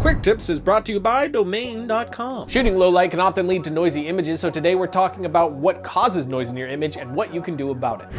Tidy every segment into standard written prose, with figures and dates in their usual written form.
Quick Tips is brought to you by Domain.com. Shooting low light can often lead to noisy images, so today we're talking about what causes noise in your image and what you can do about it.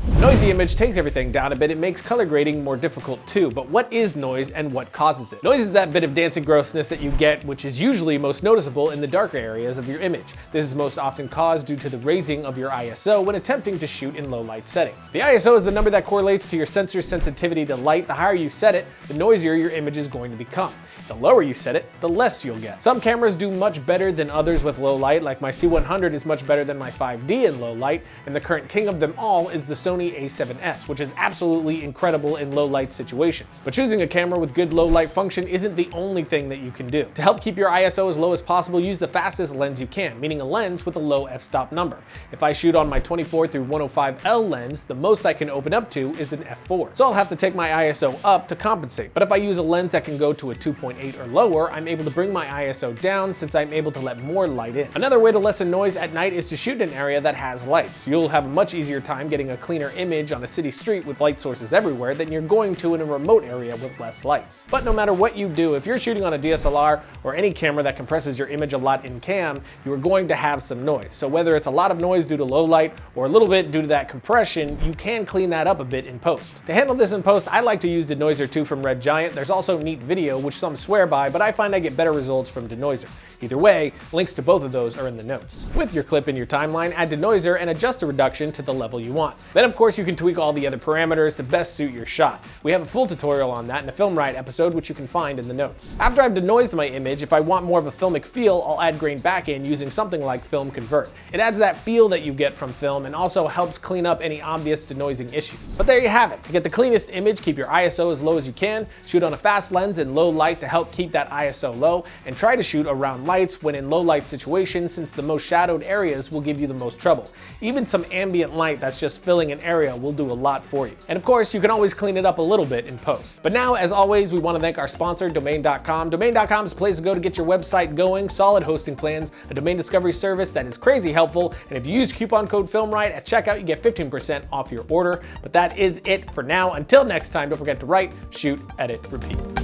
A noisy image takes everything down a bit. It makes color grading more difficult too, but what is noise and what causes it? Noise is that bit of dancing grossness that you get, which is usually most noticeable in the darker areas of your image. This is most often caused due to the raising of your ISO when attempting to shoot in low light settings. The ISO is the number that correlates to your sensor's sensitivity to light. The higher you set it, the noisier your image is going to become. The lower you set it, the less you'll get. Some cameras do much better than others with low light, like my C100 is much better than my 5D in low light, and the current king of them all is the Sony a7S, which is absolutely incredible in low light situations. But choosing a camera with good low light function isn't the only thing that you can do. To help keep your ISO as low as possible, use the fastest lens you can, meaning a lens with a low f-stop number. If I shoot on my 24-105L lens, the most I can open up to is an f4. So I'll have to take my ISO up to compensate. But if I use a lens that can go to a 2.8 or lower, I'm able to bring my ISO down since I'm able to let more light in. Another way to lessen noise at night is to shoot in an area that has lights. You'll have a much easier time getting a cleaner image on a city street with light sources everywhere than you're going to in a remote area with less lights. But no matter what you do, if you're shooting on a DSLR or any camera that compresses your image a lot in cam, you are going to have some noise. So whether it's a lot of noise due to low light or a little bit due to that compression, you can clean that up a bit in post. To handle this in post, I like to use Denoiser 2 from Red Giant. There's also Neat Video, which some swear by, but I find I get better results from Denoiser. Either way, links to both of those are in the notes. With your clip in your timeline, add Denoiser and adjust the reduction to the level you want. Then of course you can tweak all the other parameters to best suit your shot. We have a full tutorial on that in a FilmRiot episode, which you can find in the notes. After I've denoised my image, if I want more of a filmic feel, I'll add grain back in using something like Film Convert. It adds that feel that you get from film and also helps clean up any obvious denoising issues. But there you have it. To get the cleanest image, keep your ISO as low as you can, shoot on a fast lens in low light to help keep that ISO low, and try to shoot around lights when in low light situations, since the most shadowed areas will give you the most trouble. Even some ambient light that's just filling an area will do a lot for you. And of course, you can always clean it up a little bit in post. But now, as always, we want to thank our sponsor, Domain.com. Domain.com is a place to go to get your website going, solid hosting plans, a domain discovery service that is crazy helpful, and if you use coupon code FilmRiot at checkout, you get 15% off your order. But that is it for now. Until next time, don't forget to write, shoot, edit, repeat.